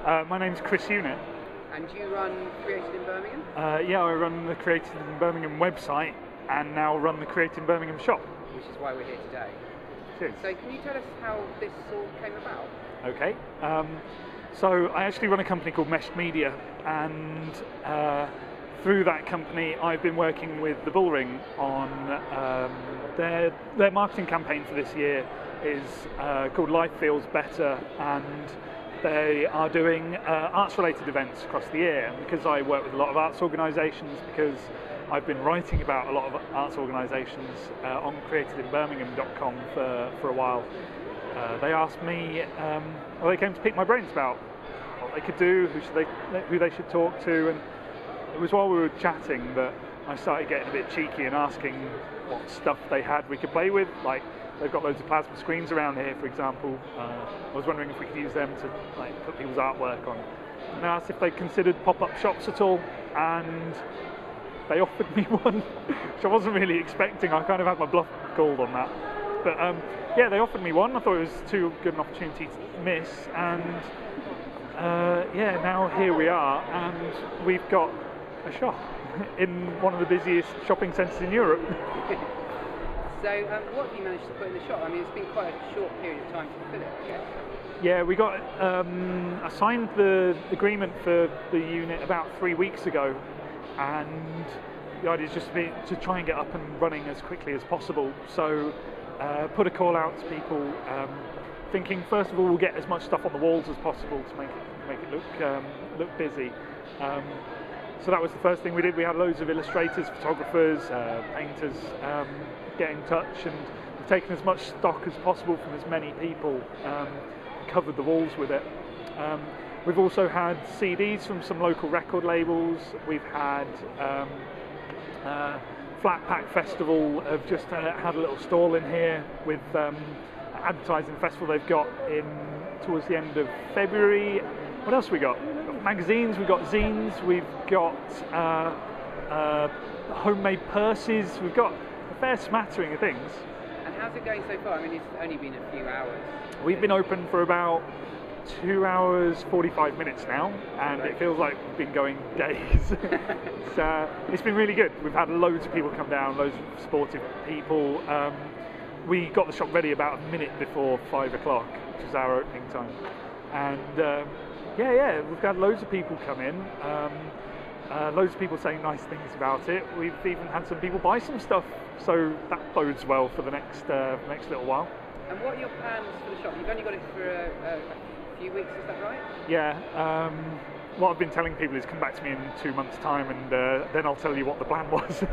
My name's Chris Unit. And you run Created in Birmingham? Yeah, I run the Created in Birmingham website and now run the Created in Birmingham shop. Which is why we're here today. Cheers. So can you tell us how this all came about? Okay. So I actually run a company called Meshed Media, and through that company I've been working with the Bullring on their marketing campaign for this year is called Life Feels Better, and they are doing arts-related events across the year. And because I work with a lot of arts organisations, because I've been writing about a lot of arts organisations on createdinbirmingham.com for a while, they asked me, they came to pick my brains about what they could do, who they should talk to, and it was while we were chatting that I started getting a bit cheeky and asking what stuff they had we could play with. Like, they've got loads of plasma screens around here, for example. I was wondering if we could use them to put people's artwork on. And I asked if they considered pop-up shops at all, and they offered me one, which I wasn't really expecting. I kind of had my bluff called on that. But yeah, they offered me one. I thought it was too good an opportunity to miss, and yeah, now here we are, and we've got a shop in one of the busiest shopping centres in Europe. So what have you managed to put in the shop? I mean, it's been quite a short period of time to fill it, I guess. Yeah, we got I signed the agreement for the unit about 3 weeks ago, and the idea is just to try and get up and running as quickly as possible. So put a call out to people, thinking first of all we'll get as much stuff on the walls as possible to make it look busy. So that was the first thing we did. We had loads of illustrators, photographers, painters get in touch, and we've taken as much stock as possible from as many people, covered the walls with it. We've also had CDs from some local record labels. We've had Flat Pack Festival have just had a little stall in here with advertising festival they've got in towards the end of February. What else we got? We've got magazines, we've got zines, we've got homemade purses, we've got a fair smattering of things. And how's it going so far? I mean, it's only been a few hours. We've been open for about 2 hours 45 minutes now, and it feels like we've been going days. It's been really good. We've had loads of people come down, loads of supportive people. We got the shop ready about a minute before 5 o'clock, which is our opening time. And yeah, we've had loads of people come in, loads of people saying nice things about it. We've even had some people buy some stuff, so that bodes well for the next little while. And what are your plans for the shop? You've only got it for a few weeks, is that right? Yeah, what I've been telling people is come back to me in 2 months' time, and then I'll tell you what the plan was.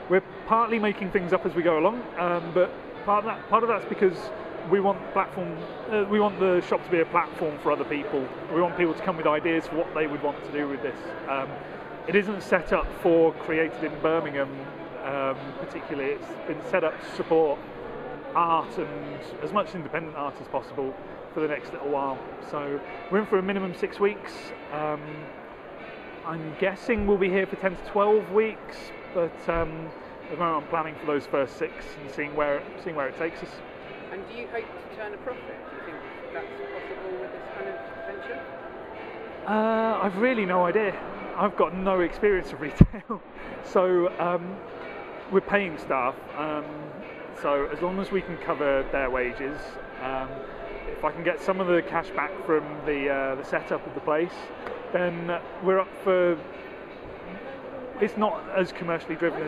We're partly making things up as we go along, but part of that's because we want the shop to be a platform for other people. We want people to come with ideas for what they would want to do with this. It isn't set up for Created in Birmingham particularly. It's been set up to support art and as much independent art as possible for the next little while. So we're in for a minimum 6 weeks. I'm guessing we'll be here for 10 to 12 weeks, but at the moment I'm planning for those first 6 and seeing where it takes us. And do you hope to turn a profit? Do you think that's possible with this kind of venture? I've really no idea. I've got no experience of retail. So we're paying staff. So as long as we can cover their wages, if I can get some of the cash back from the setup of the place, then we're up for. It's not as commercially driven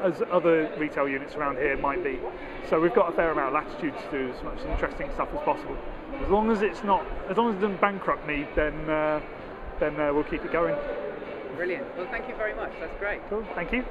as other retail units around here might be. So we've got a fair amount of latitude to do as much interesting stuff as possible. As long as it doesn't bankrupt me, then we'll keep it going. Brilliant. Well, thank you very much. That's great. Cool. Thank you.